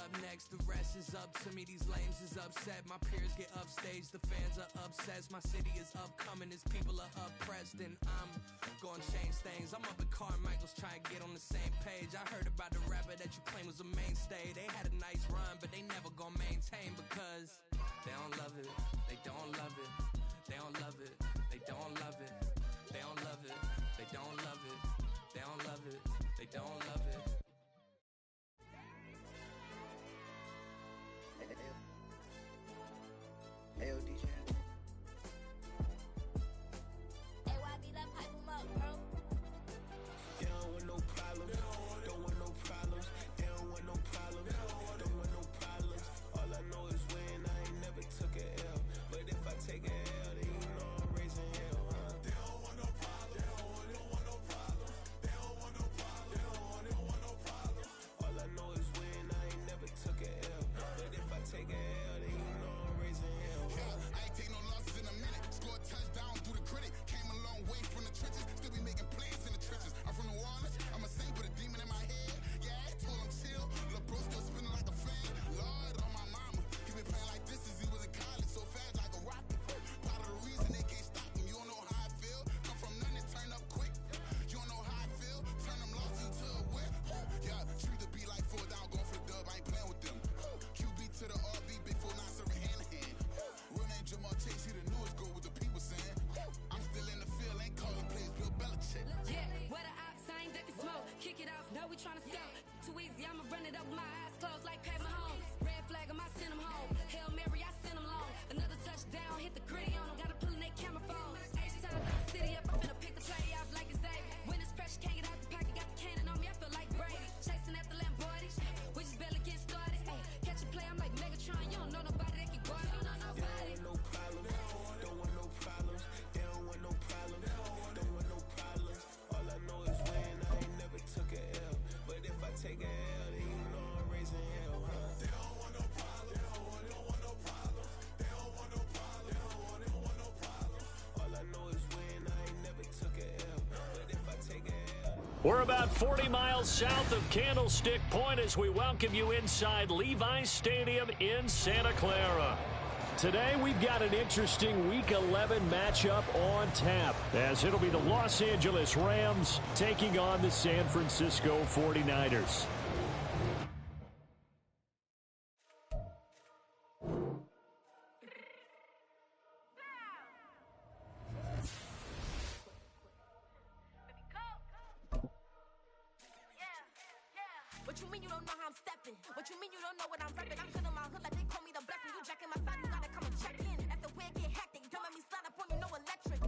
up next, the rest is up to me. These lames is upset, my peers get upstaged, the fans are obsessed. My city is upcoming, its people are oppressed, and I'm gonna change things. I'm up at Carmichael's trying to get on the same page. I heard about the rapper that you claim was a mainstay. They had a nice run, but they never gonna maintain because they don't love it, they don't love it, they don't love it, they don't love it, they don't love it, they don't love it, they don't love it, they don't love it. Ayo, DJ. AYB, let pipe him up, bro. They don't want no problems. Don't want no problems. They don't want no problems. Don't want no problems. All I know is when I ain't never took a L. But if I take a L, then you know I'm raising hell, huh? They don't want no problems. They don't want no problems. They don't want no problems. They don't want no problems. All I know is when I ain't never took a L. But if I take a L, then you know I'm raising hell. I ain't take no losses in a minute. Scored touchdown through the critic. Came a long way from the trenches. Still be making plays in the trenches. I'm from New Orleans. I'm a saint with a demon in my head. Yeah, I told him chill. Lil' bro still spinning like a fan. Lord on my mama. He been playing like this since he was in college. So fast like a rocket. Part of the reason they can't stop him. You don't know how I feel. Come from nothing, turn up quick. You don't know how I feel. Turn them losses into a whip. Yeah, treat the beat like 4 down. Going for the dub. I ain't playing with them. QB to the RB. Big 4-9 serving hand to hand. Real name Jamal Chase, he the newest goal with the people saying. I'm still in the field, ain't calling plays, Bill Belichick. Yeah, where the ops, I ain't ducking smoke. Kick it off, know we tryna score. Too easy, I'ma run it up with my eyes closed like Pat Mahomes. Red flag, I send him home. Hail Mary, I send him long. Another touchdown, hit the gritty on him. Gotta pull in their camera phones. H-time, city up, I'm finna pick the play off like it's Xavier. When this pressure can't get out the pocket, got the cannon on me, I feel like Brady. Chasing at the Lamborghini, we just barely getting started. Ay, catch a play, I'm like Megatron, you don't know nobody that can guard it. You don't know nobody. No problems. Don't want no problems. They don't want no problems. Don't want no problems. All I know is when I ain't never took a L. But if I take a L, then you know I'm raising hell, huh? They don't want no problems. They don't want no problems. They don't want no problems. They don't want no problems. All I know is when I ain't never took a L. But if I take a L. We're about 40 miles south of Candlestick Point as we welcome you inside Levi's Stadium in Santa Clara. Today, we've got an interesting Week 11 matchup on tap, as it'll be the Los Angeles Rams taking on the San Francisco 49ers. What you mean you don't know how I'm stepping? What you mean you don't know what I'm repping? I'm good in my hood like they call me the blessing. You jacking my side, you gotta come and check in. That's the way it get hectic. Don't let me slide up on you, no electric.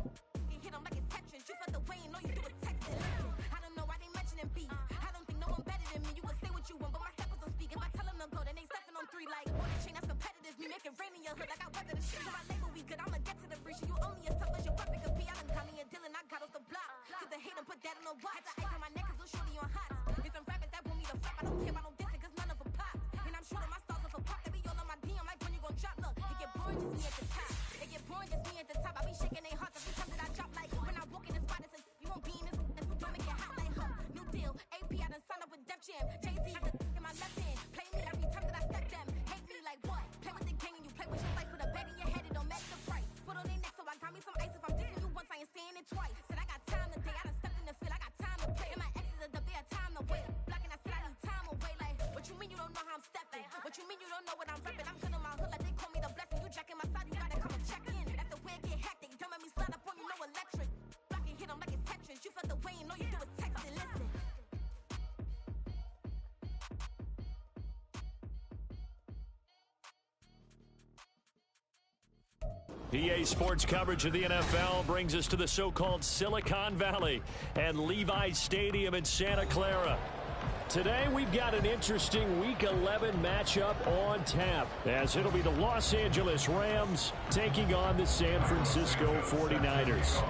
You hit them like it's Tetris. You felt the way and all you do is text it. Listen, I don't know why they mentioning beef. I don't think no one better than me. You can say what you want, but my steppers don't speak. If I tell them to go, then they stepping on 3 like on the chain that's competitive. Me make it rain in your hood like I weather the streets. So my label we good, I'ma get to the breach. You only as tough as your weapon could be. I done got me a deal and I got off the block. Cause the hate and put that on the watch. The ice on my neck is little shorty on hot. Get some rappers that want me to flop. I don't care about no dissing cause none of them pop. And I'm shooting my stars off a pop. They be all on my DM like when you gon' drop. Look, it get boring just me at the top. It get boring just me at the top. I be shaking their hearts every time that I drop. Like when I walk in the spot, it's a you won't be in this. Don't make it hot like home. New deal. AP, I done signed up with Def Jam. Jay-Z, the in my left hand. Play me every time that I step them. Hate me like what? Play with the gang and you play with your life. Put a bag in your head, it don't match the price. Put on their neck, so I got me some ice. If I'm dissing you once, I ain't saying it twice. Said I got time today. I done stepped in the field. I got time to play. And my exes are up there, time to wait. Blocking, I said I need time away. Like, what you mean you don't know how I'm stepping? What you mean you don't know what I'm repping? I'm good in my hood like they call me the blessing. You jacking my side, you gotta come and check in. That's the way it get hectic. Don't let me slide up on you, no electric. Blocking, hit them like it's Tetris. You felt the way and all you do is text it. Listen. EA Sports coverage of the NFL brings us to the so-called Silicon Valley and Levi's Stadium in Santa Clara. Today, we've got an interesting Week 11 matchup on tap, as it'll be the Los Angeles Rams taking on the San Francisco 49ers.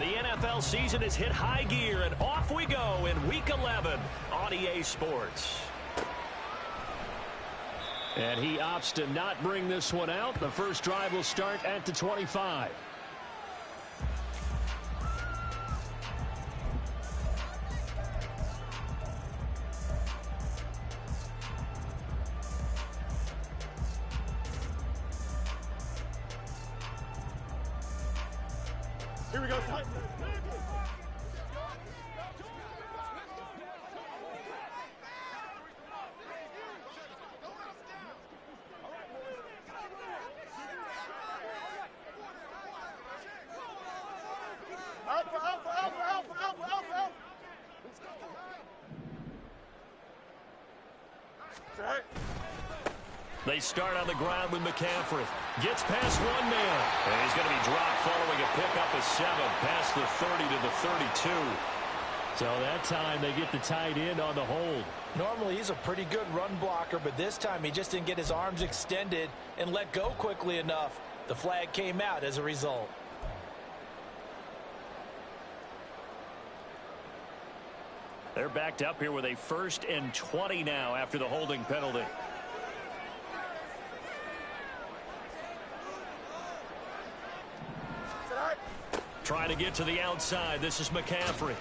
The NFL season has hit high gear, and off we go in Week 11 on EA Sports. And he opts to not bring this one out. The first drive will start at the 25. Here we go. Alpha. They start on the ground with McCaffrey. Gets past one man. And he's going to be dropped following a pickup of 7 past the 30 to the 32. So that time they get the tight end on the hold. Normally he's a pretty good run blocker, but this time he just didn't get his arms extended and let go quickly enough. The flag came out as a result. They're backed up here with a 1st and 20 now after the holding penalty. Trying to get to the outside. This is McCaffrey.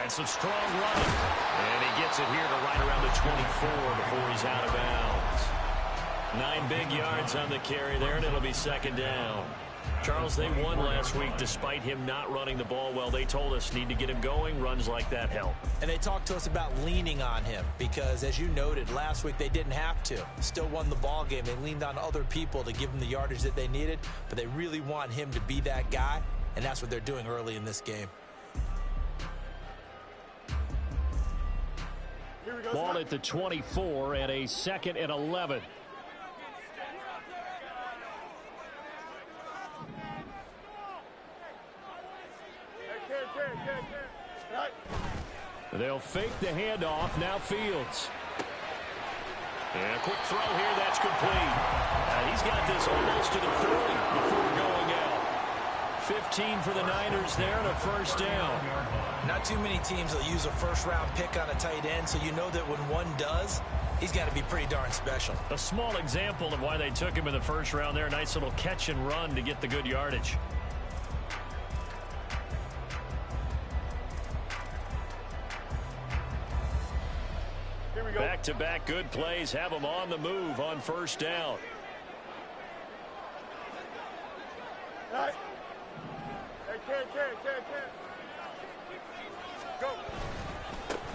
And some strong running. And he gets it here to right around the 24 before he's out of bounds. 9 big yards on the carry there, and it'll be 2nd down. Charles, they won last week despite him not running the ball well. They told us need to get him going. Runs like that help. And they talked to us about leaning on him because, as you noted, last week they didn't have to. Still won the ball game. They leaned on other people to give them the yardage that they needed, but they really want him to be that guy, and that's what they're doing early in this game. Ball at the 24 and a 2nd and 11. They'll fake the handoff. Now Fields. And a quick throw here. That's complete. He's got this almost to the 30 before going out. 15 for the Niners there and a 1st down. Not too many teams will use a 1st-round pick on a tight end, so you know that when one does, he's got to be pretty darn special. A small example of why they took him in the 1st round there. Nice little catch and run to get the good yardage. Back-to-back good plays have them on the move on 1st down. Right. Go.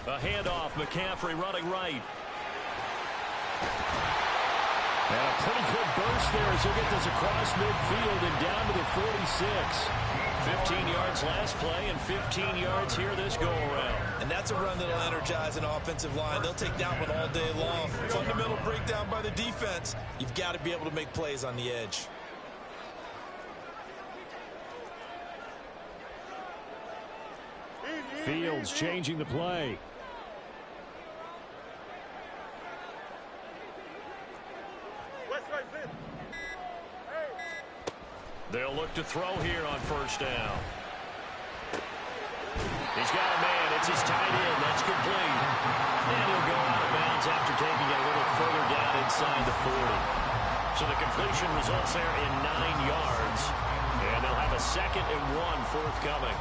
A handoff. McCaffrey running right. And a pretty good burst there as he'll get this across midfield and down to the 46. 15 yards last play and 15 yards here this go-around. And that's a run that'll energize an offensive line. They'll take that one all day long. Fundamental breakdown by the defense. You've got to be able to make plays on the edge. Fields changing the play. They'll look to throw here on 1st down. He's got a man. It's his tight end. That's complete. And he'll go out of bounds after taking it a little further down inside the 40. So the completion results there in 9 yards. And they'll have a 2nd and 1 forthcoming.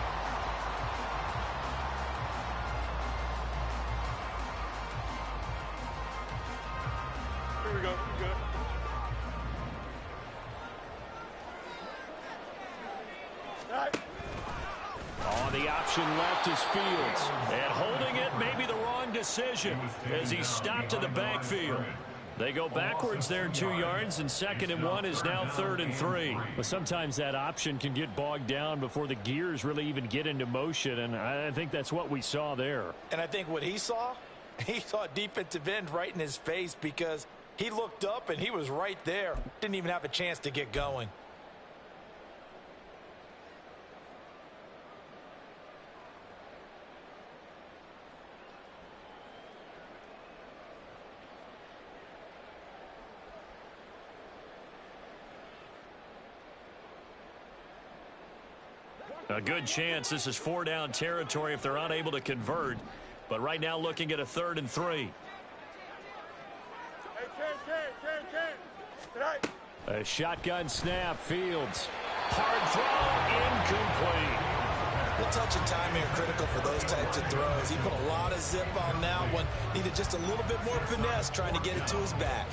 Here we go. Good. On the option left is Fields. And holding it may be the wrong decision as he stopped in the backfield. They go backwards there 2 yards, and 2nd and 1 is now 3rd and 3. But sometimes that option can get bogged down before the gears really even get into motion, and I think that's what we saw there. And I think what he saw defensive end right in his face because he looked up and he was right there. Didn't even have a chance to get going. A good chance this is 4-down territory if they're unable to convert. But right now looking at a 3rd and 3. A shotgun snap. Fields. Hard throw. Incomplete. The touch and timing are critical for those types of throws. He put a lot of zip on that one. Needed just a little bit more finesse trying to get it to his back.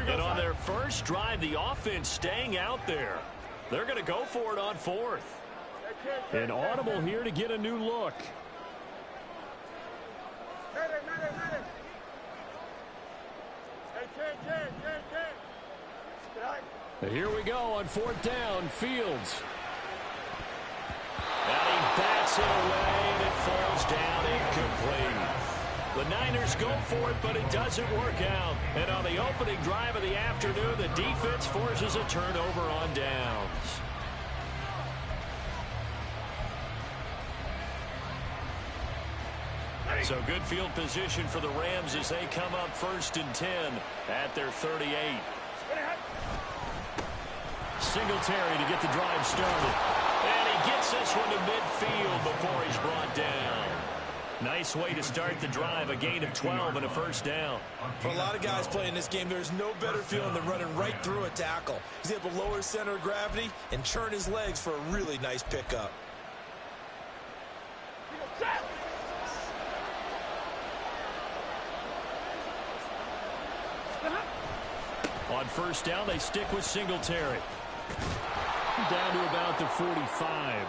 And on their first drive, the offense staying out there. They're going to go for it on fourth. An audible here to get a new look. Here we go on fourth down. Fields. And he bats it away, and it falls down incomplete. The Niners go for it, but it doesn't work out. And on the opening drive of the afternoon, the defense forces a turnover on downs. So good field position for the Rams as they come up 1st and 10 at their 38. Singletary to get the drive started. And he gets this one to midfield before he's brought down. Nice way to start the drive, a gain of 12 and a first down. For a lot of guys playing this game, there's no better feeling than running right through a tackle. He's able to lower his center of gravity and churn his legs for a really nice pickup. On first down, they stick with Singletary. Down to about the 45.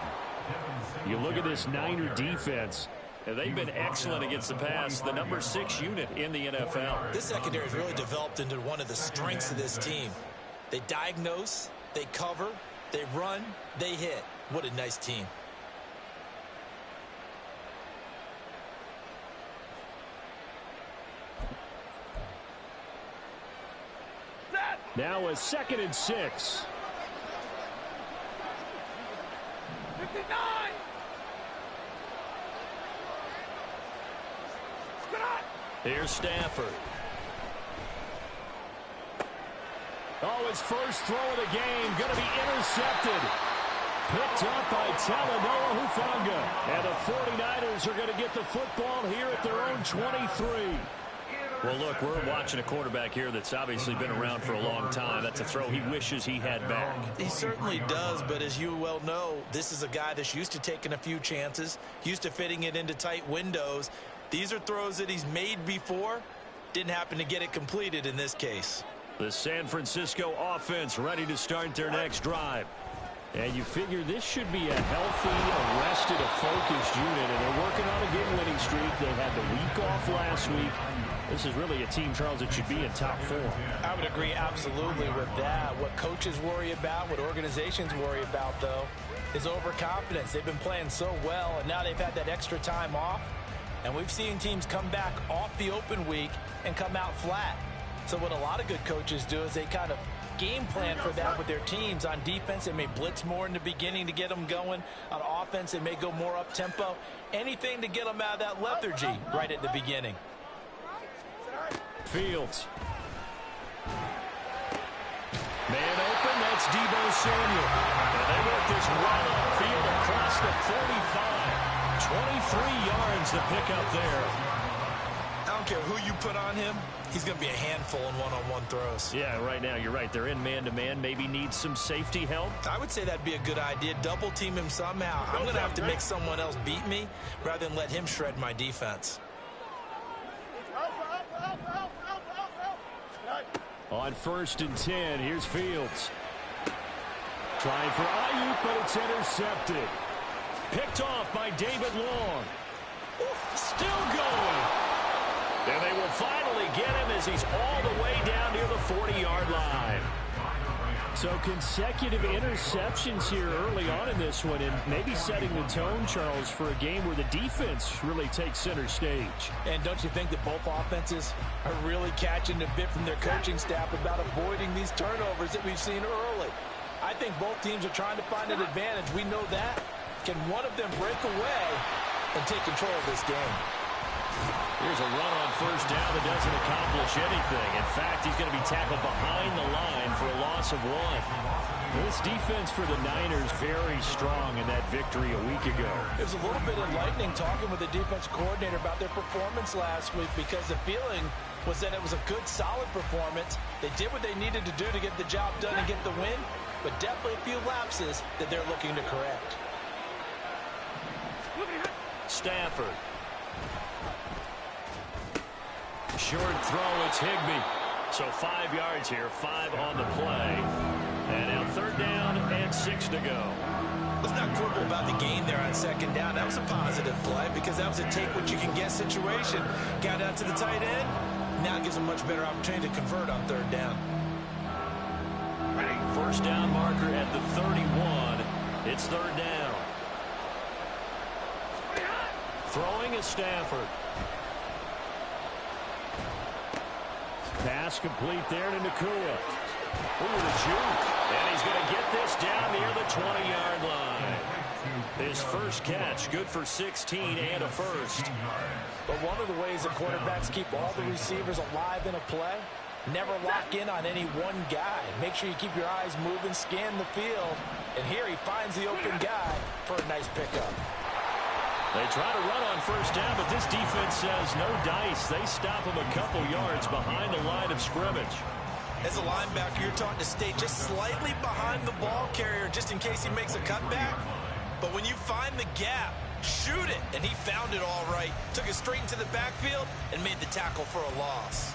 You look at this Niner defense. They've been excellent against the pass, the number 6 unit in the NFL. This secondary has really developed into one of the strengths of this team. They diagnose, they cover, they run, they hit. What a nice team. Now a 2nd and 6. 59! Here's Stafford. Oh, his first throw of the game going to be intercepted. Picked up by Talanoa Hufanga. And the 49ers are going to get the football here at their own 23. Well, look, we're watching a quarterback here that's obviously been around for a long time. That's a throw he wishes he had back. He certainly does, but as you well know, this is a guy that's used to taking a few chances, used to fitting it into tight windows. These are throws that he's made before. Didn't happen to get it completed in this case. The San Francisco offense ready to start their next drive. And you figure this should be a healthy, arrested, a focused unit. And they're working on a good winning streak. They had the week off last week. This is really a team, Charles, that should be in top form. I would agree absolutely with that. What coaches worry about, what organizations worry about, though, is overconfidence. They've been playing so well, and now they've had that extra time off. And we've seen teams come back off the open week and come out flat. So what a lot of good coaches do is they kind of game plan for that with their teams. On defense, they may blitz more in the beginning to get them going. On offense, they may go more up-tempo. Anything to get them out of that lethargy right at the beginning. Fields. Man open, that's Deebo Samuel. And they work this right upfield across the 45. 23 yards to pick up there. I don't care who you put on him. He's going to be a handful in one-on-one throws. Yeah, right now, you're right. They're in man-to-man. Maybe need some safety help. I would say that'd be a good idea. Double team him somehow. I'm going to have to make someone else beat me rather than let him shred my defense. On 1st and 10, here's Fields. Trying for Ayuk, but it's intercepted. Picked off by David Long. Still going. And they will finally get him as he's all the way down near the 40-yard line. So consecutive interceptions here early on in this one, and maybe setting the tone, Charles, for a game where the defense really takes center stage. And don't you think that both offenses are really catching the bit from their coaching staff about avoiding these turnovers that we've seen early? I think both teams are trying to find an advantage. We know that. Can one of them break away and take control of this game? Here's a run on first down that doesn't accomplish anything. In fact, he's going to be tackled behind the line for a loss of 1. This defense for the Niners very strong in that victory a week ago. It was a little bit enlightening talking with the defense coordinator about their performance last week, because the feeling was that it was a good, solid performance. They did what they needed to do to get the job done and get the win, but definitely a few lapses that they're looking to correct. Stafford. Short throw, it's Higbee. So 5 yards here, 5 on the play. And now 3rd down and 6 to go. Let's not quibble about the gain there on 2nd down. That was a positive play because that was a take-what-you-can-get situation. Got out to the tight end. Now it gives a much better opportunity to convert on 3rd down. First down marker at the 31. It's 3rd down. Throwing is Stafford. Pass complete there to Nacua. Ooh, the juke. And he's going to get this down near the 20-yard line. His first catch, good for 16 and a first. But one of the ways that quarterbacks keep all the receivers alive in a play, never lock in on any one guy. Make sure you keep your eyes moving, scan the field. And here he finds the open guy for a nice pickup. They try to run on first down, but this defense says no dice. They stop him a couple yards behind the line of scrimmage. As a linebacker, you're taught to stay just slightly behind the ball carrier just in case he makes a cutback. But when you find the gap, shoot it. And he found it all right. Took it straight into the backfield and made the tackle for a loss.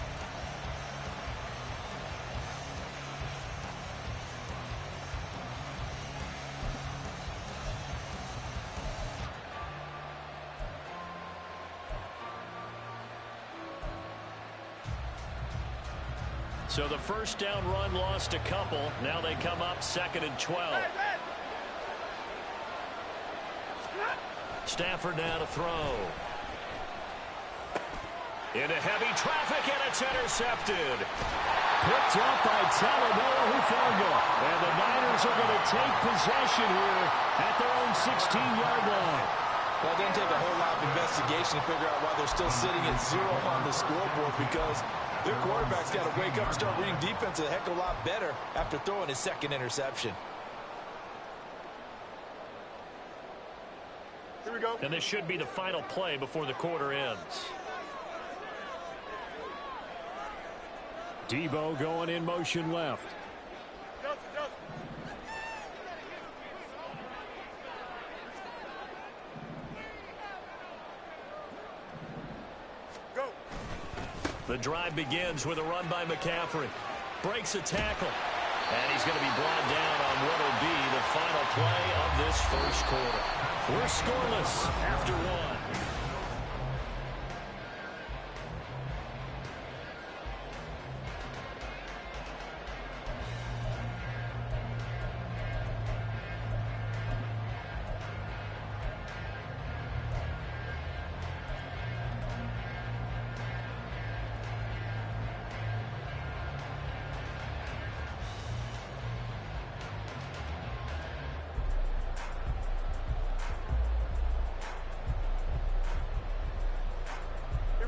So the first down run lost a couple. Now they come up 2nd and 12. Stafford now to throw. Into heavy traffic, and it's intercepted. Picked up by Talavera Hufanga. And the Niners are going to take possession here at their own 16-yard line. Well, it doesn't take a whole lot of investigation to figure out why they're still sitting at 0 on the scoreboard, because their quarterback's got to wake up and start reading defense a heck of a lot better after throwing his 2nd interception. Here we go. And this should be the final play before the quarter ends. Debo going in motion left. Go. The drive begins with a run by McCaffrey. Breaks a tackle. And he's going to be brought down on what will be the final play of this first quarter. We're scoreless after 1.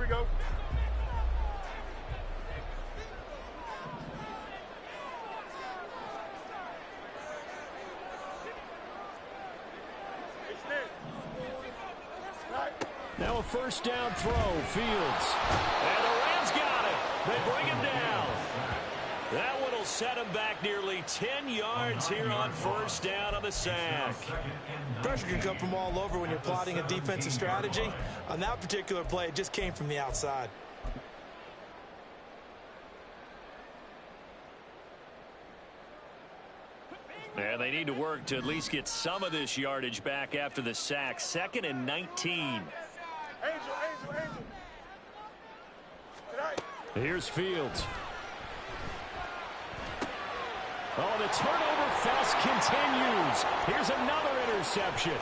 Go. Now a first down throw, Fields. And the Rams got it. They bring him down. That one will set him back nearly 10 yards here on first down on the sack. Pressure can come from all over when you're plotting a defensive strategy. On that particular play, it just came from the outside. And they need to work to at least get some of this yardage back after the sack. 2nd and 19. Angel. Here's Fields. Oh, the turnover fest continues. Here's another interception.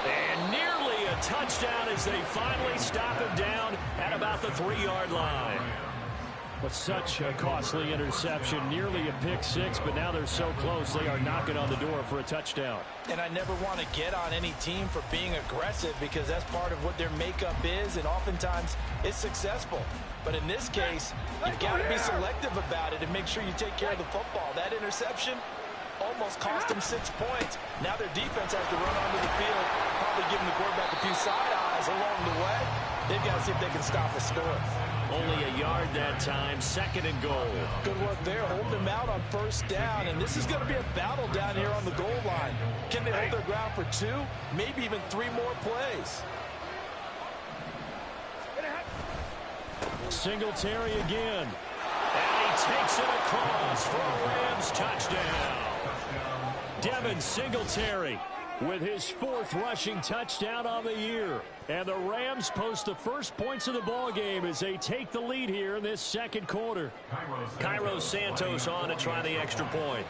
And nearly a touchdown as they finally stop him down at about the 3-yard line. But such a costly interception, nearly a pick six, but now they're so close they are knocking on the door for a touchdown. And I never want to get on any team for being aggressive because that's part of what their makeup is, and oftentimes it's successful. But in this case, you've got to be selective about it and make sure you take care of the football. That interception almost cost them 6 points. Now their defense has to run onto the field, probably giving the quarterback a few side eyes along the way. They've got to see if they can stop a score. Only a yard that time, 2nd and goal. Good work there, holding them out on first down, and this is going to be a battle down here on the goal line. Can they hold their ground for 2, maybe even 3 more plays? Singletary again. And he takes it across for a Rams touchdown. Devin Singletary with his 4th rushing touchdown on the year. And the Rams post the first points of the ball game as they take the lead here in this second quarter. Cairo Santos on to try the extra point.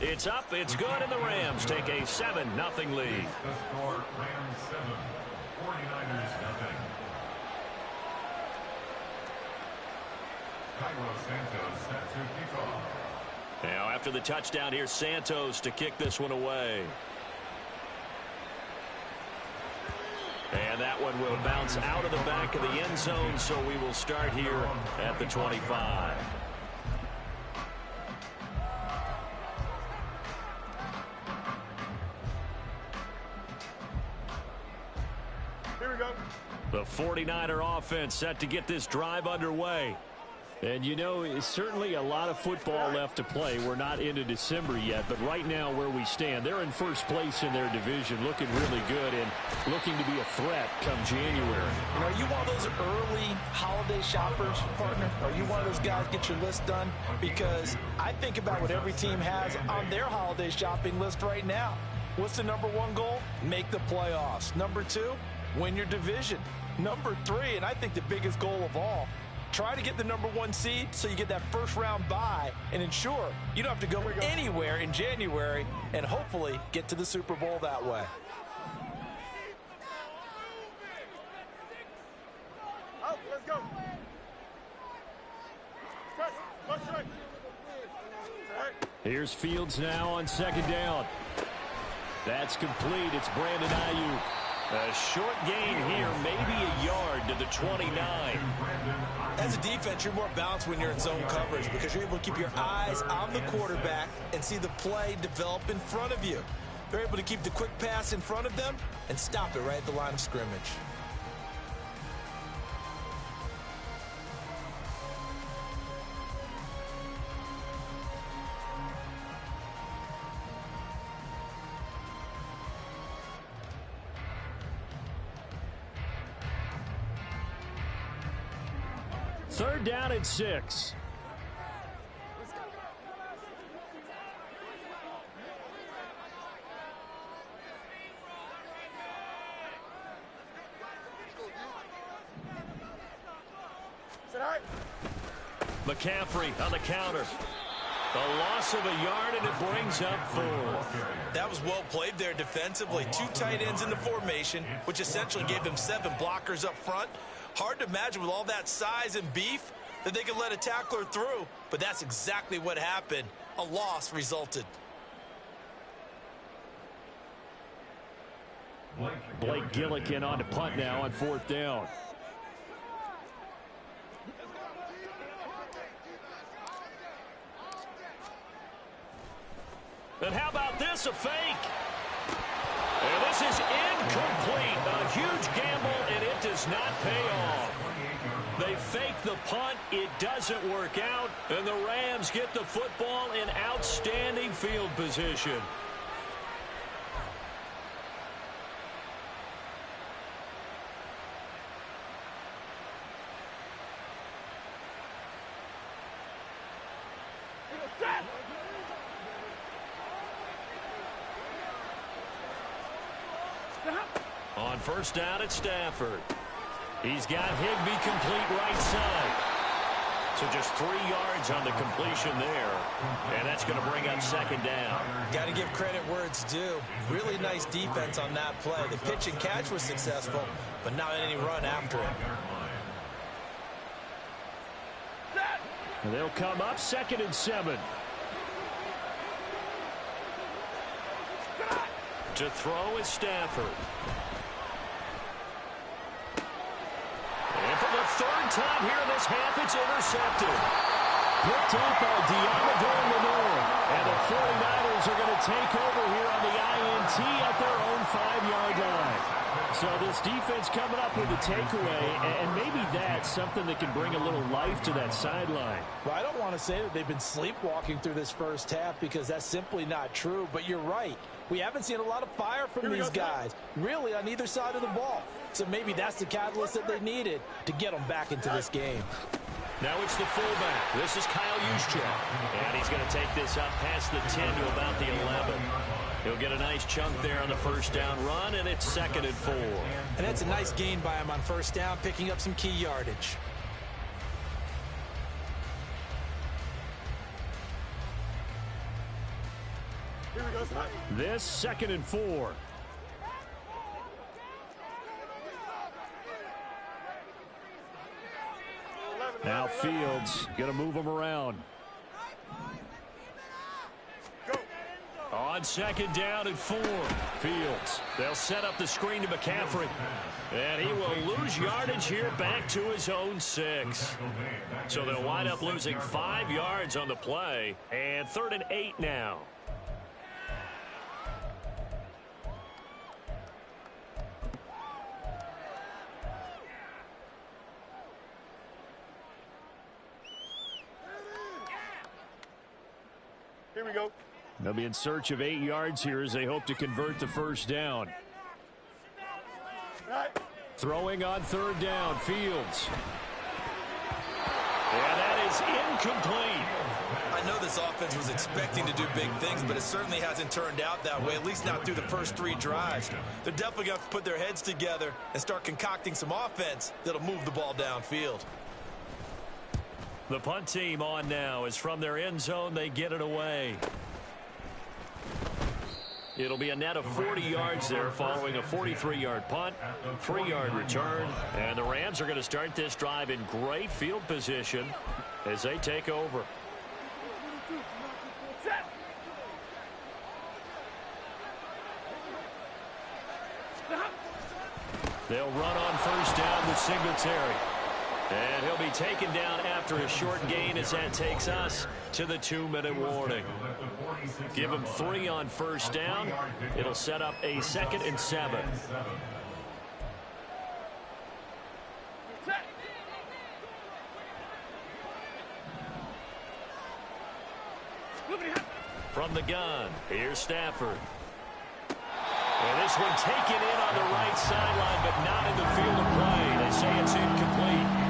It's up, it's good, and the Rams take a 7-0 lead. The score, Rams 7, 49ers 0. Cairo Santos set to kick off. Now after the touchdown, here's Santos to kick this one away. And that one will bounce out of the back of the end zone, so we will start here at the 25. Here we go. The 49er offense set to get this drive underway. And, you know, it's certainly a lot of football left to play. We're not into December yet, but right now where we stand, they're in first place in their division, looking really good and looking to be a threat come January. You know, are you one of those early holiday shoppers, partner? Are you one of those guys get your list done? Because I think about what every team has on their holiday shopping list right now. What's the number 1 goal? Make the playoffs. Number 2, win your division. Number 3, and I think the biggest goal of all, try to get the number 1 seed so you get that first round bye and ensure you don't have to go anywhere in January and hopefully get to the Super Bowl that way. Out, let's go. Here's Fields now on 2nd down. That's complete. It's Brandon Ayuk. A short gain here, maybe a yard to the 29. As a defense, you're more balanced when you're in zone coverage because you're able to keep your eyes on the quarterback and see the play develop in front of you. They're able to keep the quick pass in front of them and stop it right at the line of scrimmage. Third down and 6. McCaffrey on the counter. The loss of a yard, and it brings up 4. That was well played there defensively. 2 tight ends in the formation, which essentially gave them 7 blockers up front. Hard to imagine with all that size and beef that they could let a tackler through, but that's exactly what happened. A loss resulted. Blake Gillikin on to punt now on 4th down. And how about this, a fake? And this is incomplete. A huge gamble, and it does not pay off. They fake the punt. It doesn't work out. And the Rams get the football in outstanding field position. On 1st down at Stafford. He's got Higbee complete right side. So just 3 yards on the completion there. And that's going to bring up 2nd down. Got to give credit where it's due. Really nice defense on that play. The pitch and catch was successful, but not any run after it. And they'll come up 2nd and 7. To throw is Stafford. And for the 3rd time here in this half, it's intercepted. Picked up by Diamador Lenore. And the 49ers are going to take over here on the INT at their own 5-yard line. So this defense coming up with a takeaway, and maybe that's something that can bring a little life to that sideline. Well, I don't want to say that they've been sleepwalking through this first half because that's simply not true, but you're right. We haven't seen a lot of fire from these guys, really, on either side of the ball. So maybe that's the catalyst that they needed to get them back into this game. Now it's the fullback. This is Kyle Juszczyk. And he's going to take this up past the 10 to about the 11. He'll get a nice chunk there on the first down run, and it's 2nd and 4. And that's a nice gain by him on first down, picking up some key yardage. Here we go, son. This 2nd and 4. Now Fields going to move him around. On 2nd down and 4. Fields. They'll set up the screen to McCaffrey. And he will lose yardage here back to his own 6. So they'll wind up losing 5 yards on the play. And 3rd and 8 now. Here we go. They'll be in search of 8 yards here as they hope to convert the first down. Right. Throwing on 3rd down, Fields. And that is incomplete. I know this offense was expecting to do big things, but it certainly hasn't turned out that way, at least not through the first 3 drives. They're definitely going to have to put their heads together and start concocting some offense that'll move the ball downfield. The punt team on now is from their end zone. They get it away. It'll be a net of 40 yards there following a 43-yard punt, 3-yard return. And the Rams are going to start this drive in great field position as they take over. They'll run on first down with Singletary. And he'll be taken down after a short gain as that takes us to the 2-minute warning. Give him 3 on first down. It'll set up a 2nd and 7. From the gun, here's Stafford. And this one taken in on the right sideline, but not in the field of play. They say it's incomplete.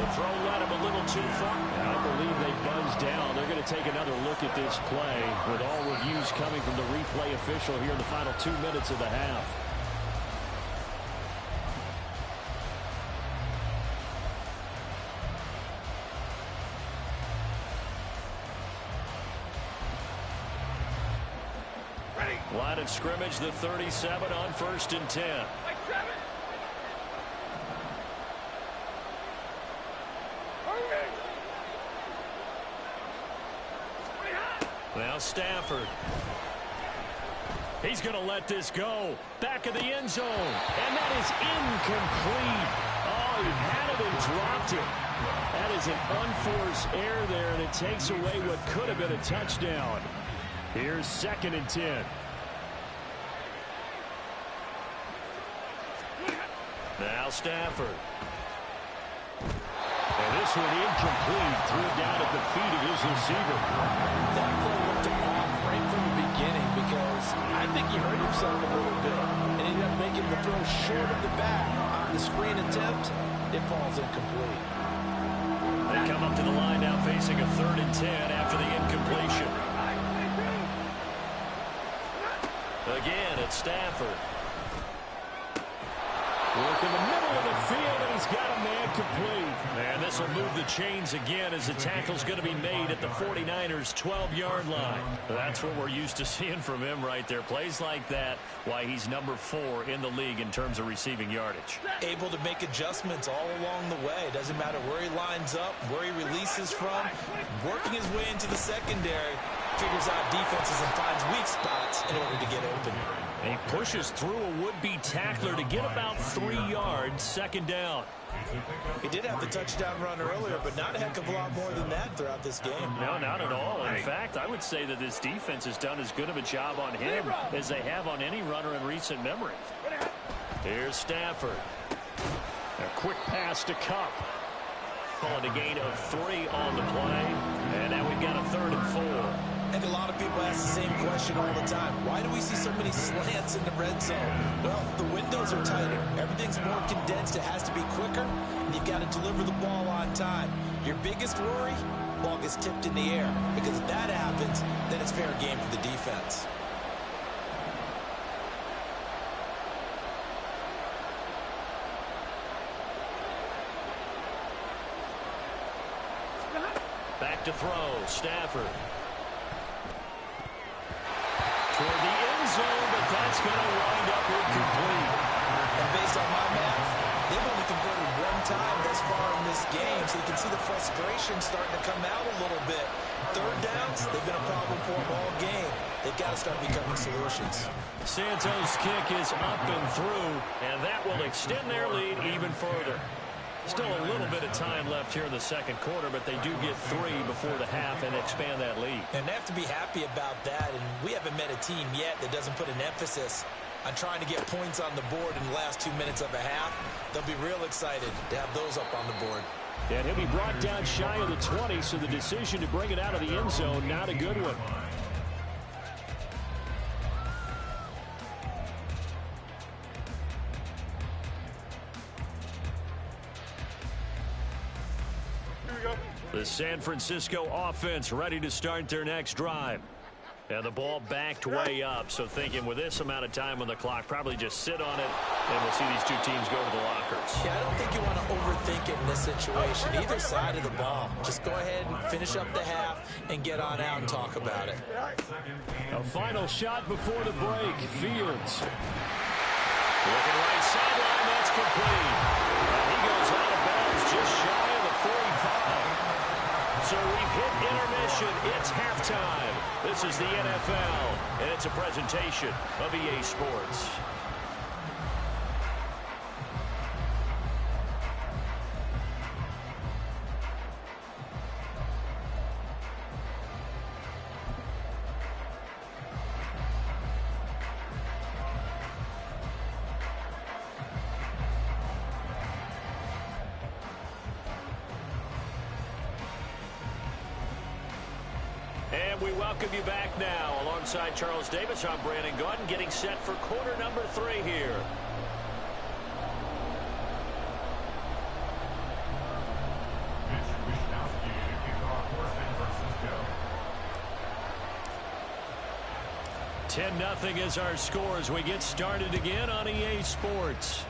The throw led him a little too far. I believe they buzzed down. They're going to take another look at this play with all reviews coming from the replay official here in the final 2 minutes of the half. Line of scrimmage, the 37 on 1st and 10. Now Stafford. He's going to let this go. Back of the end zone. And that is incomplete. Oh, he had it and dropped it. That is an unforced error there, and it takes away what could have been a touchdown. Here's 2nd and 10. Now Stafford. And this one incomplete. Threw it down at the feet of his receiver. That play looked off right from the beginning because I think he hurt himself a little bit and ended up making the throw short of the back. On the screen attempt, it falls incomplete. They come up to the line now facing a 3rd and 10 after the incompletion. Again, it's Stafford. Work in the middle of the field, and he's got a man complete. And this will move the chains again as the tackle's going to be made at the 49ers' 12-yard line. That's what we're used to seeing from him right there. Plays like that, why he's number 4 in the league in terms of receiving yardage. Able to make adjustments all along the way. Doesn't matter where he lines up, where he releases from. Working his way into the secondary, figures out defenses and finds weak spots in order to get open. And he pushes through a would-be tackler to get about 3 yards, second down. He did have the touchdown run earlier, but not a heck of a lot more than that throughout this game. No, not at all. In fact, I would say that this defense has done as good of a job on him as they have on any runner in recent memory. Here's Stafford. A quick pass to Kupp. Calling a gain of 3 on the play. And now we've got a 3rd and 4. I think a lot of people ask the same question all the time. Why do we see so many slants in the red zone? Well, the windows are tighter. Everything's more condensed. It has to be quicker, and you've got to deliver the ball on time. Your biggest worry, ball gets tipped in the air. Because if that happens, then it's fair game for the defense. Back to throw, Stafford. Toward the end zone, but that's going to wind up incomplete. And based on my math, they've only converted 1 time thus far in this game, so you can see the frustration starting to come out a little bit. 3rd downs, they've been a problem for them all game. They've got to start becoming solutions. Santos' kick is up and through, and that will extend their lead even further. Still a little bit of time left here in the second quarter, but they do get 3 before the half and expand that lead. And they have to be happy about that, and we haven't met a team yet that doesn't put an emphasis on trying to get points on the board in the last 2 minutes of a half. They'll be real excited to have those up on the board. And he'll be brought down shy of the 20, so the decision to bring it out of the end zone, not a good one. The San Francisco offense ready to start their next drive. And the ball backed way up, so thinking with this amount of time on the clock, probably just sit on it, and we'll see these two teams go to the lockers. Yeah, I don't think you want to overthink it in this situation, either side of the ball. Just go ahead and finish up the half and get on out and talk about it. A final shot before the break. Fields. Looking right sideline, that's complete. And he goes out of bounds just shy of the 45. So we've hit intermission. It's halftime. This is the NFL, and it's a presentation of EA Sports. And we welcome you back now. Alongside Charles Davis, I'm Brandon Gaudin, getting set for quarter number 3 here. Mitch Wishnowsky to kick off for San Francisco. 10-0 is our score as we get started again on EA Sports.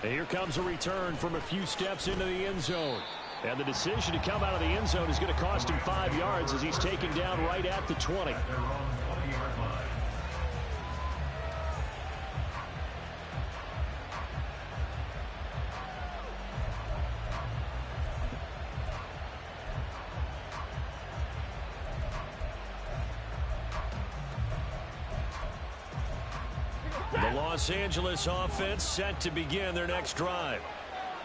And here comes a return from a few steps into the end zone. And the decision to come out of the end zone is going to cost him 5 yards as he's taken down right at the 20. At their own 20-yard line. The Los Angeles offense set to begin their next drive.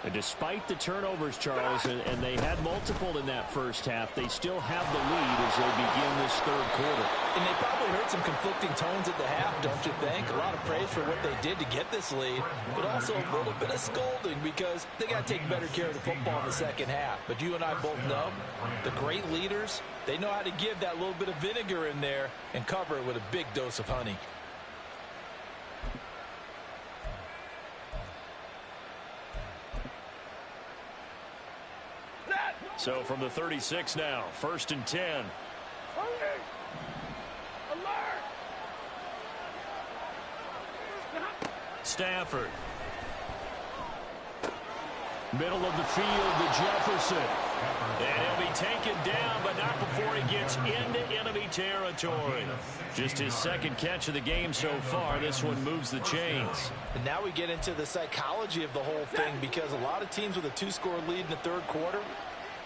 And despite the turnovers, Charles, and they had multiple in that first half, they still have the lead as they begin this third quarter. And they probably heard some conflicting tones at the half, don't you think? A lot of praise for what they did to get this lead, but also a little bit of scolding because they got to take better care of the football in the second half. But you and I both know the great leaders, they know how to give that little bit of vinegar in there and cover it with a big dose of honey. So from the 36 now, 1st and 10. Stafford. Middle of the field to Jefferson. And he'll be taken down, but not before he gets into enemy territory. Just his second catch of the game so far. This one moves the chains. And now we get into the psychology of the whole thing because a lot of teams with a 2-score lead in the third quarter,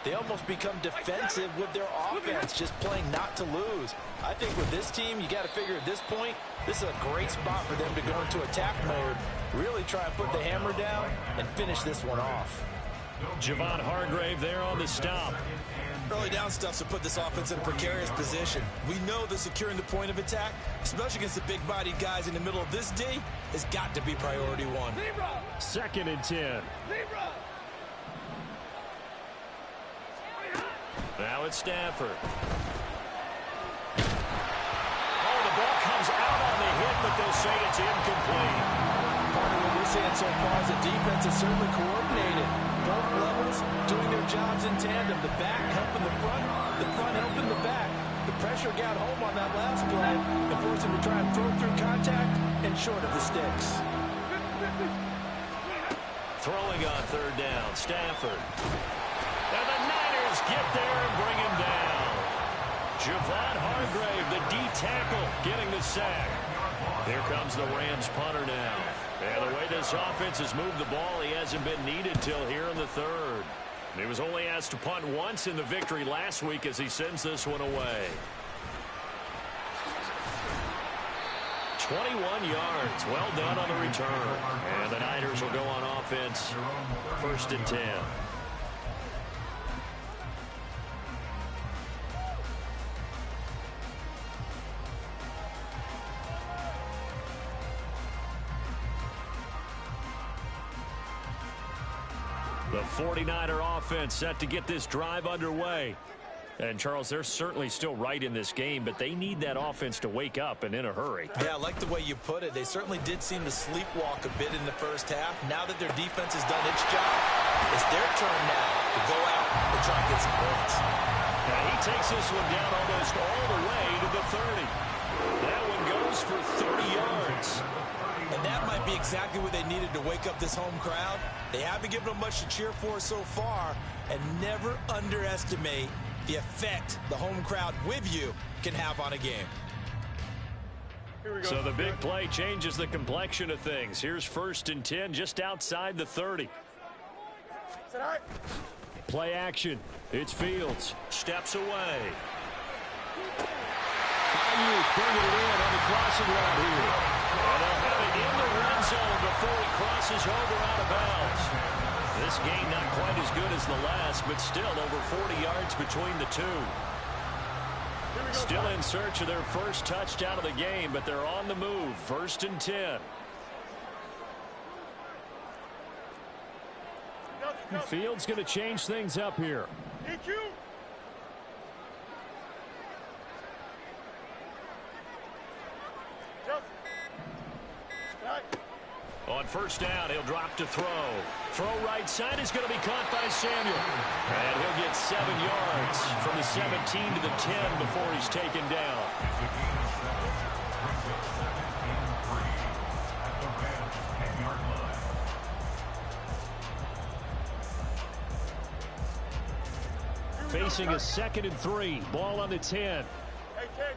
they almost become defensive with their offense, just playing not to lose. I think with this team, you got to figure at this point, this is a great spot for them to go into attack mode, really try and put the hammer down and finish this one off. Javon Hargrave there on the stop. Early down stuff to put this offense in a precarious position. We know that securing the point of attack, especially against the big-bodied guys in the middle of this D, has got to be priority one. 2nd and 10. Now it's Stafford. Oh, the ball comes out on the hit, but they'll say it's incomplete. Part of what we're seeing so far is the defense is certainly coordinated. Both levels doing their jobs in tandem. The back helping the front helping the back. The pressure got home on that last play and forced him to try and throw through contact and short of the sticks. Throwing on 3rd down, Stafford. And the Niners get there and bring him down. Javon Hargrave, the D tackle, getting the sack. Here comes the Rams punter now. And the way this offense has moved the ball, he hasn't been needed till here in the 3rd. He was only asked to punt once in the victory last week as he sends this one away. 21 yards. Well done on the return. And the Niners will go on offense. 1st and 10. The 49er offense set to get this drive underway. And, Charles, they're certainly still right in this game, but they need that offense to wake up and in a hurry. Yeah, I like the way you put it. They certainly did seem to sleepwalk a bit in the first half. Now that their defense has done its job, it's their turn now to go out and try and get some points. Now he takes this one down almost all the way to the 30. That one goes for 30 yards. And that might be exactly what they needed to wake up this home crowd. They haven't given them much to cheer for so far, and never underestimate the effect the home crowd with you can have on a game. So the big play changes the complexion of things. Here's 1st and 10 just outside the 30. Play action. It's Fields. Steps away. Ayuk bringing it in on the crossing route here. And they'll have it in the red zone before he crosses over out of bounds. This game not quite as good as the last, but still over 40 yards between the two. Still in search of their first touchdown of the game, but they're on the move. 1st and 10. Fields going to change things up here. On 1st down, he'll drop to throw. Throw right side is going to be caught by Samuel. And he'll get 7 yards from the 17 to the 10 before he's taken down. Facing a 2nd and 3. Ball on the 10. Hey, Ken.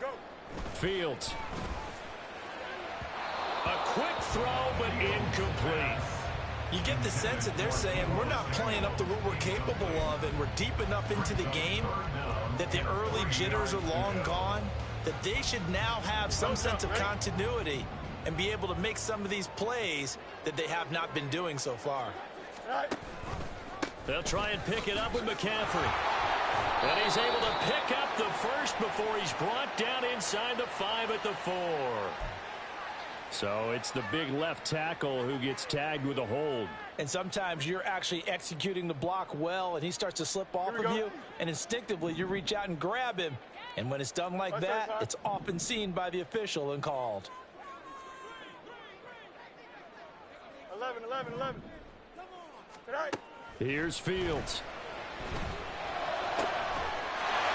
Go. Fields. A quick throw, but incomplete. You get the sense that they're saying we're not playing up to what we're capable of, and we're deep enough into the game that the early jitters are long gone, that they should now have some sense of continuity and be able to make some of these plays that they have not been doing so far. They'll try and pick it up with McCaffrey. And he's able to pick up the first before he's brought down inside the 5 at the 4. So it's the big left tackle who gets tagged with a hold. And sometimes you're actually executing the block well, and he starts to slip off of you, and instinctively you reach out and grab him. And when it's done like that, it's often seen by the official and called. 11. Here's Fields.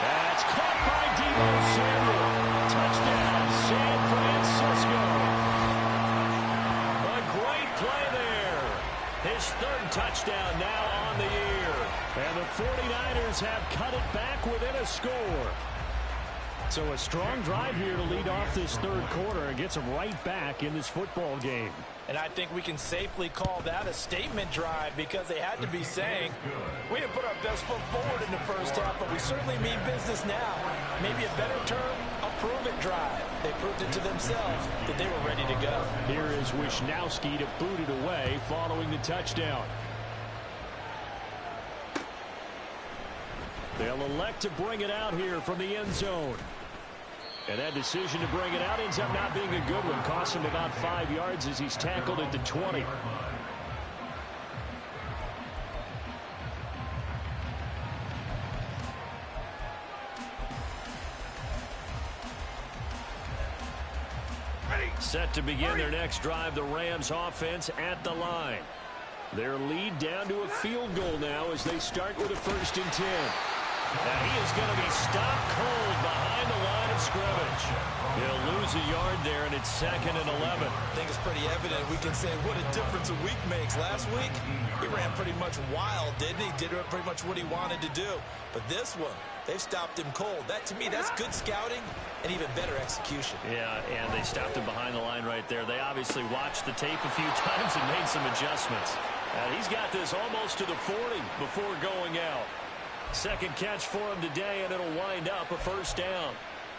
That's caught by Deebo Samuel. Touchdown, San Francisco. A great play there. His 3rd touchdown now on the year. And the 49ers have cut it back within a score. So a strong drive here to lead off this third quarter and gets them right back in this football game. And I think we can safely call that a statement drive because they had to be saying, we didn't put our best foot forward in the first half, but we certainly mean business now. Maybe a better term, a prove-it drive. They proved it to themselves that they were ready to go. Here is Wisnowski to boot it away following the touchdown. They'll elect to bring it out here from the end zone. And that decision to bring it out ends up not being a good one. Costs him about 5 yards as he's tackled at the 20. Set to begin their next drive, the Rams offense at the line. Their lead down to a field goal now as they start with a 1st and 10. And he is going to be stopped cold behind the line of scrimmage. He'll lose a yard there, and it's 2nd and 11. I think it's pretty evident. We can say what a difference a week makes. Last week, he ran pretty much wild, didn't he? Did pretty much what he wanted to do. But this one, they've stopped him cold. That, to me, that's good scouting and even better execution. Yeah, and they stopped him behind the line right there. They obviously watched the tape a few times and made some adjustments. He's got this almost to the 40 before going out. Second catch for him today, and it'll wind up a 1st down.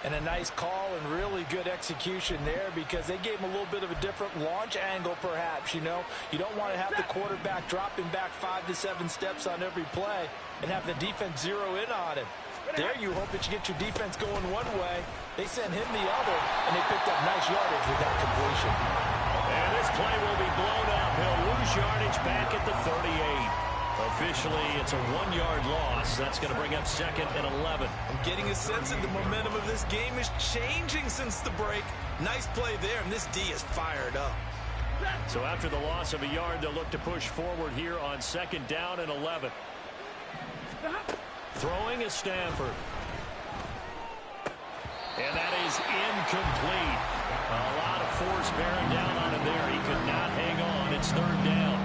And a nice call and really good execution there because they gave him a little bit of a different launch angle perhaps, you know. You don't want to have the quarterback dropping back 5 to 7 steps on every play and have the defense zero in on him. There you hope that you get your defense going one way. They sent him the other, and they picked up nice yardage with that completion. And this play will be blown up. He'll lose yardage back at the 38. Officially, it's a 1-yard loss. That's going to bring up 2nd and 11. I'm getting a sense that the momentum of this game is changing since the break. Nice play there, and this D is fired up. So after the loss of a yard, they'll look to push forward here on 2nd down and 11. Throwing is Stanford. And that is incomplete. A lot of force bearing down on him there. He could not hang on. It's 3rd down.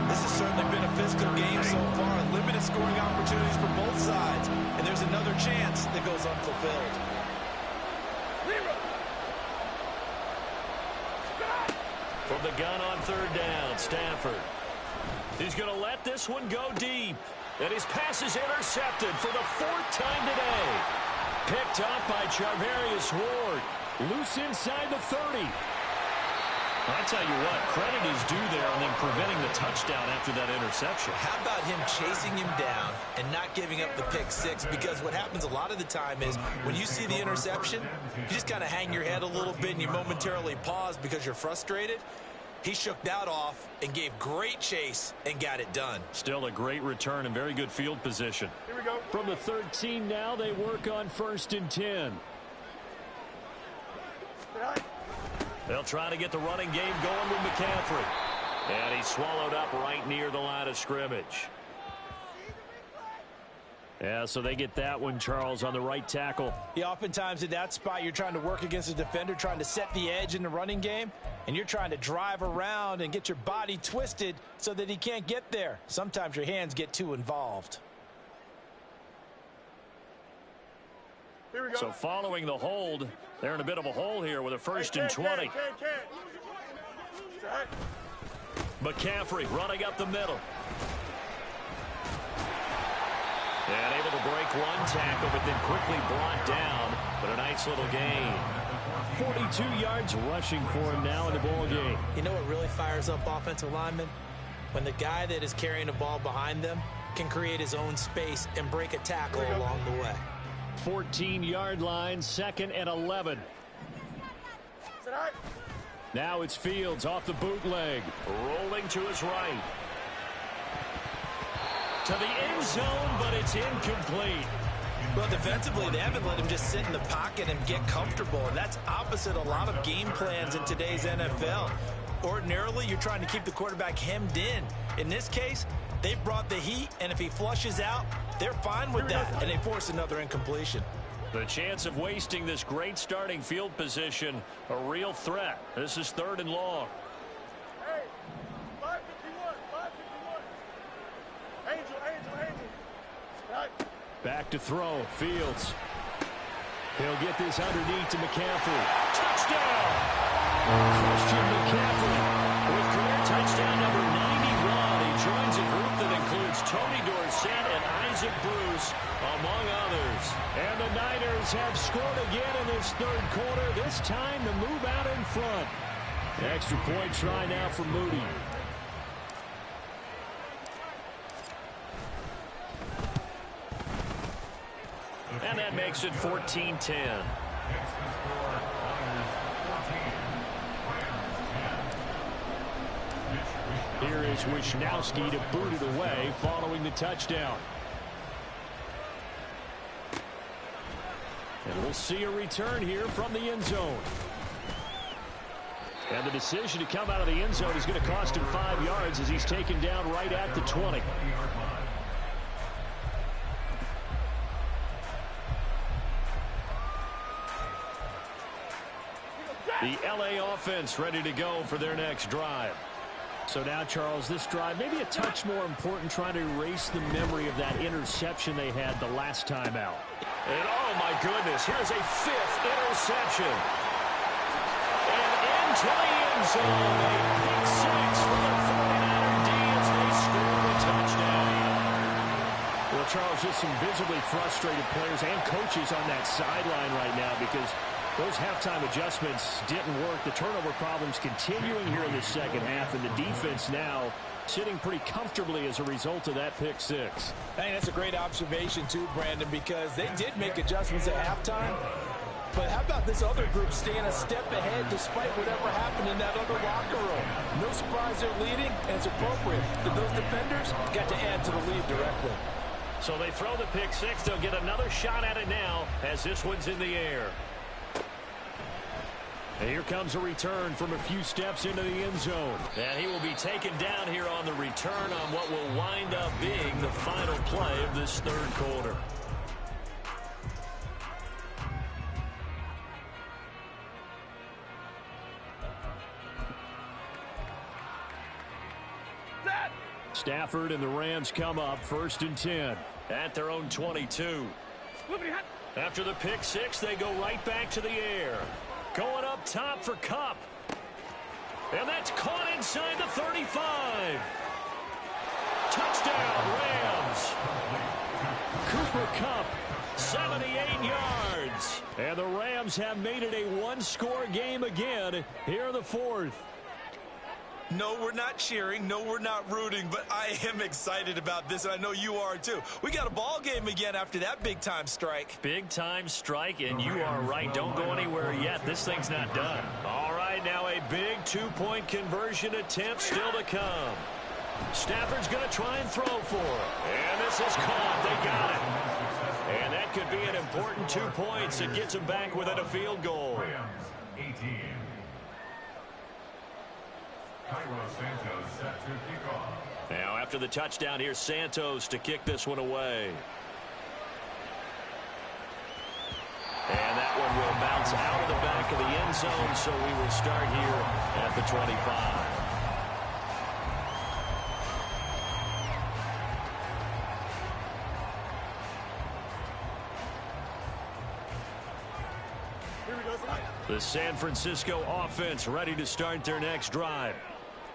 This has certainly been a physical game so far. Limited scoring opportunities for both sides. And there's another chance that goes unfulfilled. From the gun on 3rd down, Stanford. He's going to let this one go deep. And his pass is intercepted for the 4th time today. Picked up by Charvarius Ward. Loose inside the 30. I tell you what, credit is due there on them preventing the touchdown after that interception. How about him chasing him down and not giving up the pick 6? Because what happens a lot of the time is when you see the interception, you just kind of hang your head a little bit and you momentarily pause because you're frustrated. He shook that off and gave great chase and got it done. Still a great return and very good field position. Here we go. From the 13 now, they work on 1st and 10. They'll try to get the running game going with McCaffrey. And he's swallowed up right near the line of scrimmage. Yeah, so they get that one, Charles, on the right tackle. Yeah, oftentimes in that spot, you're trying to work against a defender, trying to set the edge in the running game, and you're trying to drive around and get your body twisted so that he can't get there. Sometimes your hands get too involved. Here we go. So following the hold, they're in a bit of a hole here with a 1st and 20. McCaffrey running up the middle. And able to break one tackle, but then quickly brought down. But a nice little gain. 42 yards rushing for him now in the ball game. You know what really fires up offensive linemen? When the guy that is carrying the ball behind them can create his own space and break a tackle along the way. 14-yard line, 2nd and 11. Now it's Fields off the bootleg. Rolling to his right. To the end zone, but it's incomplete. Well, defensively, they haven't let him just sit in the pocket and get comfortable. And that's opposite a lot of game plans in today's NFL. Ordinarily, you're trying to keep the quarterback hemmed in. In this case, they brought the heat, and if he flushes out, they're fine with that, and they force another incompletion. The chance of wasting this great starting field position, a real threat. This is 3rd and long. Hey, 551. Angel. Right. Back to throw, Fields. He'll get this underneath to McCaffrey. Touchdown! Christian McCaffrey with career touchdown number 91. He joins a group that includes Tony Dorsett and Isaac Bruce, among others. And the Niners have scored again in this third quarter, this time to move out in front. Extra point try now for Moody. And that makes it 14-10. Here is Wishnowski to boot it away following the touchdown. And we'll see a return here from the end zone. And the decision to come out of the end zone is going to cost him 5 yards as he's taken down right at the 20. The LA offense ready to go for their next drive. So now, Charles, this drive maybe a touch more important, trying to erase the memory of that interception they had the last time out. And oh my goodness, here's a 5th interception. And into the end zone, a pick 6 for the 49er D as they score the touchdown. Well, Charles, just some visibly frustrated players and coaches on that sideline right now because those halftime adjustments didn't work. The turnover problems continuing here in the second half, and the defense now sitting pretty comfortably as a result of that pick 6. I think that's a great observation too, Brandon, because they did make adjustments at halftime. But how about this other group staying a step ahead despite whatever happened in that other locker room? No surprise they're leading, and it's appropriate that those defenders got to add to the lead directly. So they throw the pick 6. They'll get another shot at it now as this one's in the air. And here comes a return from a few steps into the end zone. And he will be taken down here on the return on what will wind up being the final play of this third quarter. Stafford and the Rams come up 1st and 10 at their own 22. After the pick 6, they go right back to the air. Going up top for Kupp. And that's caught inside the 35. Touchdown, Rams. Cooper Kupp, 78 yards. And the Rams have made it a one-score game again here in the fourth. No, we're not cheering. No, we're not rooting, but I am excited about this, and I know you are too. We got a ball game again after that big-time strike. Big-time strike, and you are right. Don't go anywhere yet. This thing's not done. All right, now a big two-point conversion attempt still to come. Stafford's going to try and throw for it. And this is caught. They got it. And that could be an important 2 points. It gets them back within a field goal. 18. Cairo Santos set to kick off. Now after the touchdown, here's Santos to kick this one away. And that one will bounce out of the back of the end zone, so we will start here at the 25. The San Francisco offense ready to start their next drive.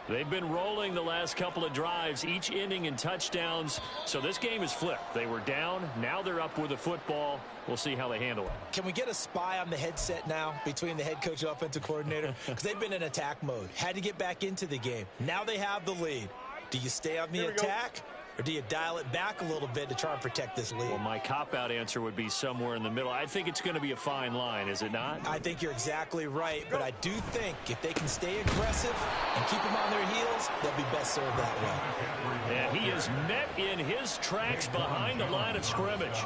They've been rolling the last couple of drives, each ending in touchdowns. So this game is flipped. They were down. Now they're up with the football. We'll see how they handle it. Can we get a spy on the headset now between the head coach and offensive coordinator? Because they've been in attack mode. Had to get back into the game. Now they have the lead. Do you stay on the attack? Or do you dial it back a little bit to try and protect this lead? Well, my cop-out answer would be somewhere in the middle. I think it's going to be a fine line, is it not? I think you're exactly right, but I do think if they can stay aggressive and keep them on their heels, they'll be best served that way. And he is met in his tracks behind the line of scrimmage.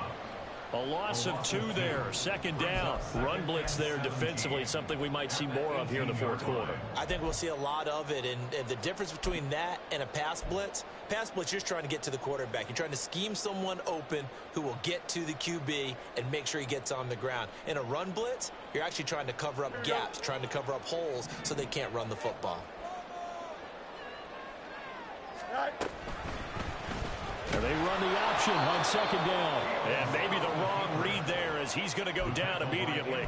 A loss of 2 there, second down. Run blitz there defensively, something we might see more of here in the fourth quarter. I think we'll see a lot of it, and the difference between that and a pass blitz, you're just trying to get to the quarterback. You're trying to scheme someone open who will get to the QB and make sure he gets on the ground. In a run blitz, you're actually trying to cover up gaps, trying to cover up holes so they can't run the football. And They run the option on second down. And maybe the wrong read there as he's going to go down immediately.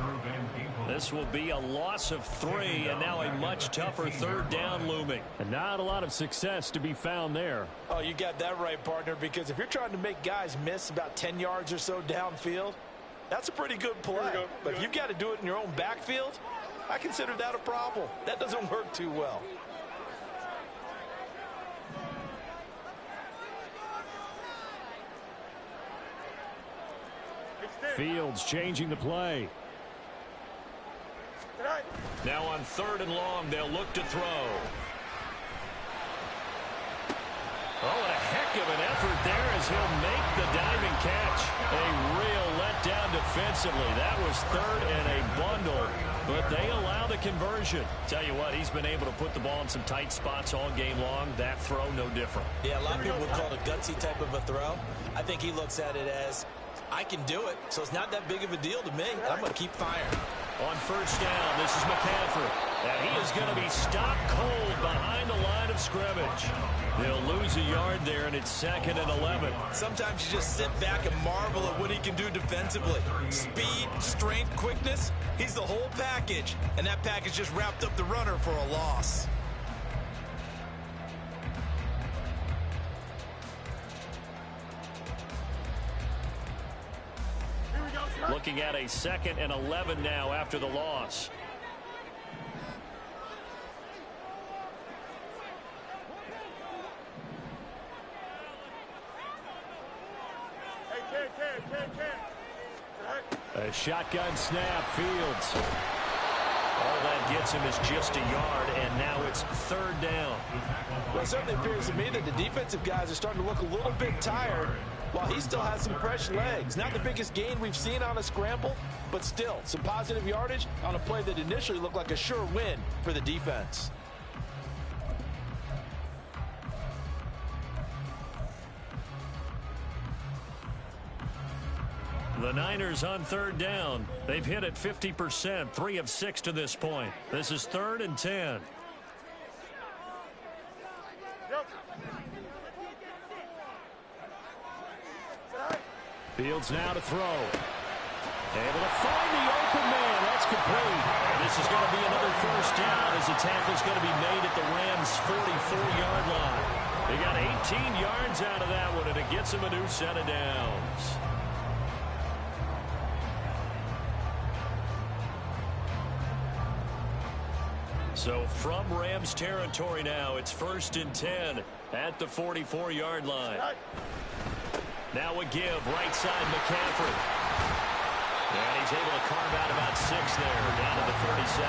This will be a loss of 3, and now a much tougher third down looming. And not a lot of success to be found there. Oh, you got that right, partner, because if you're trying to make guys miss about 10 yards or so downfield, that's a pretty good play. But if you've got to do it in your own backfield, I consider that a problem. That doesn't work too well. Fields changing the play. Now on 3rd and long, they'll look to throw. Oh, and a heck of an effort there as he'll make the diving catch. A real letdown defensively. That was 3rd and a bundle, but they allow the conversion. Tell you what, he's been able to put the ball in some tight spots all game long. That throw, no different. Yeah, a lot of people would call it a gutsy type of a throw. I think he looks at it as, I can do it, so it's not that big of a deal to me. I'm going to keep firing. On 1st down, this is McCaffrey. And he is going to be stopped cold behind the line of scrimmage. They'll lose a yard there, and it's 2nd and 11. Sometimes you just sit back and marvel at what he can do defensively. Speed, strength, quickness, he's the whole package. And that package just wrapped up the runner for a loss. Looking at a 2nd and 11 now after the loss. A shotgun snap, Fields. All that gets him is just a yard, and now it's 3rd down. Well, it certainly appears to me that the defensive guys are starting to look a little bit tired while he still has some fresh legs. Not the biggest gain we've seen on a scramble, but still some positive yardage on a play that initially looked like a sure win for the defense. The Niners on 3rd down. They've hit it 50%, 3 of 6 to this point. This is 3rd and 10. Fields now to throw. Able to find the open man. That's complete. And this is going to be another 1st down as the tackle's going to be made at the Rams' 44-yard line. They got 18 yards out of that one, and it gets them a new set of downs. So from Rams territory now, it's 1st and 10 at the 44-yard line. Now a give, right side McCaffrey. And he's able to carve out about 6 there, down to the 37.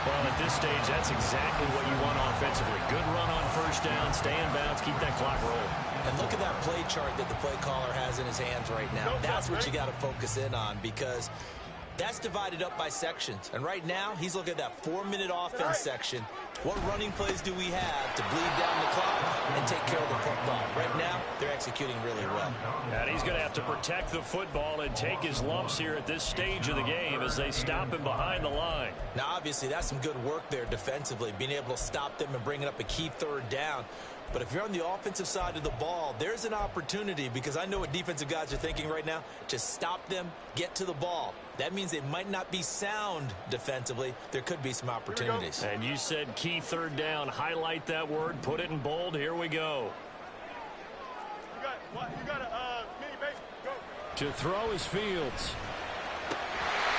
Well, at this stage, that's exactly what you want offensively. Good run on 1st down, stay in bounds, keep that clock rolling. And look at that play chart that the play caller has in his hands right now. That's what you got to focus in on, because that's divided up by sections. And right now, he's looking at that 4-minute offense section. What running plays do we have to bleed down the clock and take care of the football? Right now, they're executing really well. And he's going to have to protect the football and take his lumps here at this stage of the game as they stop him behind the line. Now, obviously, that's some good work there defensively, being able to stop them and bringing up a key 3rd down. But if you're on the offensive side of the ball, there's an opportunity, because I know what defensive guys are thinking right now. Just stop them, get to the ball. That means they might not be sound defensively. There could be some opportunities. And you said key 3rd down. Highlight that word. Put it in bold. Here we go. To throw is Fields.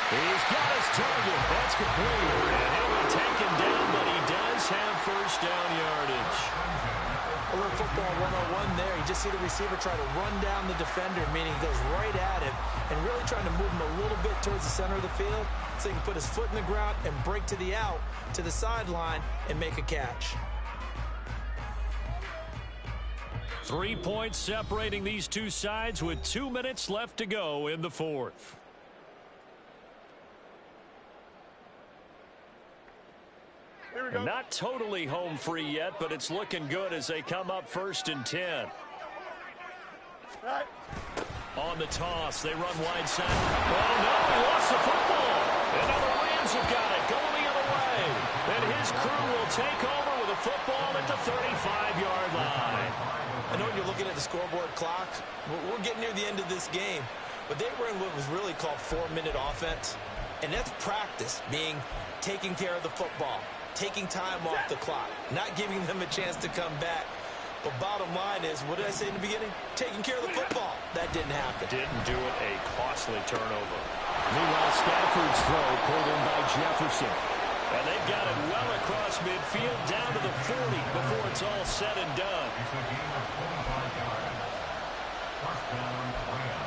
He's got his target. That's complete. And he'll be taken down, but he does have 1st down yardage. A little football 101 there. You just see the receiver try to run down the defender, meaning he goes right at him and really trying to move him a little bit towards the center of the field so he can put his foot in the ground and break to the out, to the sideline, and make a catch. 3 points separating these two sides with 2 minutes left to go in the 4th. And not totally home free yet, but it's looking good as they come up 1st and 10. On the toss, they run wide side. Oh, no, he lost the football. And now the Rams have got it, going the other way. And his crew will take over with a football at the 35-yard line. I know when you're looking at the scoreboard clock, we're getting near the end of this game, but they were in what was really called 4-minute offense, and that's practice, being taking care of the football, taking time off the clock, not giving them a chance to come back. But bottom line is, what did I say in the beginning? Taking care of the football. That didn't happen. Didn't do it. A costly turnover. Meanwhile, Stafford's throw pulled in by Jefferson. And they've got it well across midfield, down to the 40 before it's all said and done. It's a game of 25 yards. First down, Rams.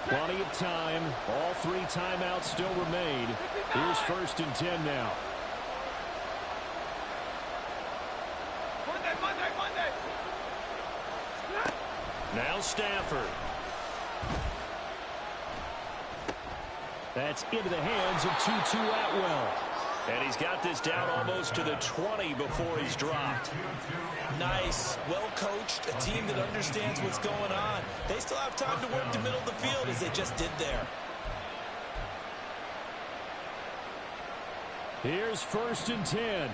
Plenty of time. All 3 timeouts still remain. Here's 1st and 10 now. Monday. Now Stafford. That's into the hands of Tutu Atwell. And he's got this down almost to the 20 before he's dropped. Nice, well coached, a team that understands what's going on. They still have time to work the middle of the field as they just did there. Here's 1st and 10.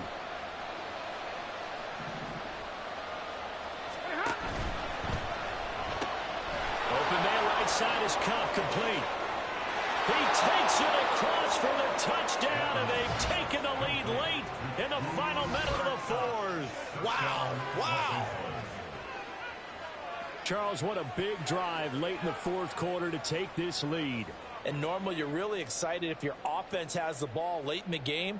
Open man right side is Cup, complete. He takes it across for the touchdown, and they've taken the lead late in the final minute of the 4th. Wow. Charles, what a big drive late in the 4th quarter to take this lead. And normally you're really excited if your offense has the ball late in the game.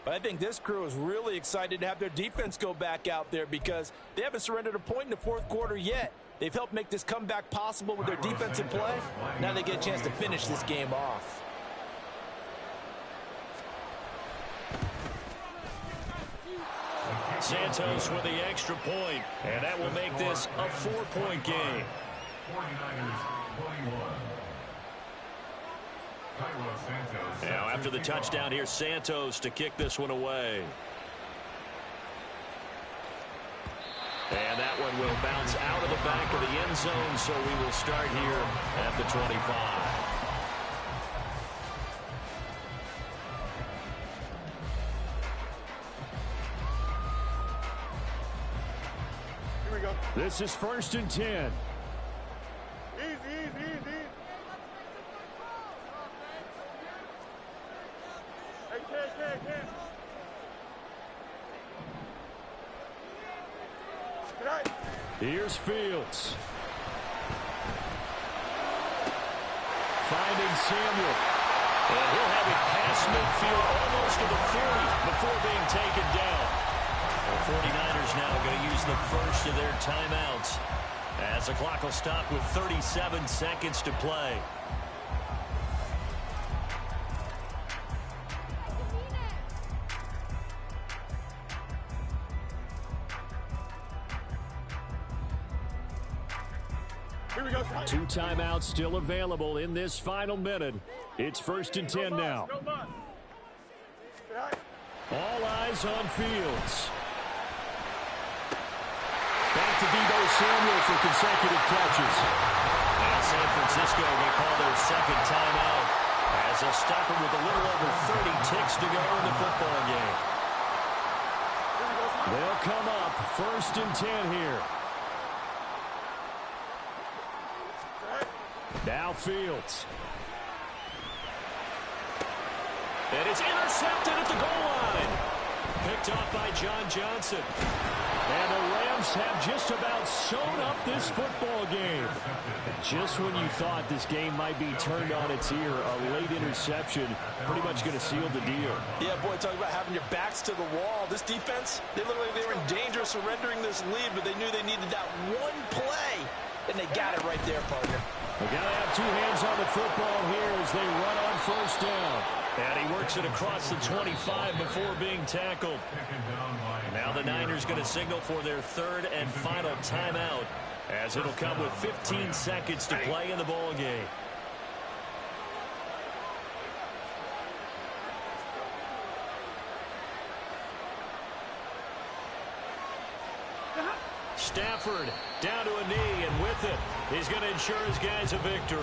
But I think this crew is really excited to have their defense go back out there because they haven't surrendered a point in the 4th quarter yet. They've helped make this comeback possible with their defensive play. Now they get a chance to finish this game off. Santos with the extra point, and that will make this a 4-point game. 49ers 21. Now after the touchdown, here's Santos to kick this one away. And that one will bounce out of the back of the end zone, so we will start here at the 25. Here we go. This is 1st and 10. Easy. Hey, Ken. Here's Fields. Finding Samuel. And he'll have it past midfield almost to the 40 before being taken down. The 49ers now going to use the first of their timeouts as the clock will stop with 37 seconds to play. Here we go. 2 timeouts still available in this final minute. It's 1st and 10 now. All eyes on Fields. Back to Deebo Samuel for consecutive catches. And San Francisco will call their second timeout as they'll stop it with a little over 30 ticks to go in the football game. They'll come up 1st and 10 here. Now Fields. And it's intercepted at the goal line. Picked off by John Johnson. And the Rams have just about sewn up this football game. Just when you thought this game might be turned on its ear, a late interception pretty much going to seal the deal. Yeah, boy, talk about having your backs to the wall. This defense, they look like they were in danger of surrendering this lead, but they knew they needed that one play, and they got it right there, partner. They got to have 2 hands on the football here as they run on 1st down. And he works it across the 25 before being tackled. Now the Niners going to signal for their 3rd and final timeout as it'll come with 15 seconds to play in the ball game. Stafford down to a knee, and with it, he's going to ensure his guys a victory.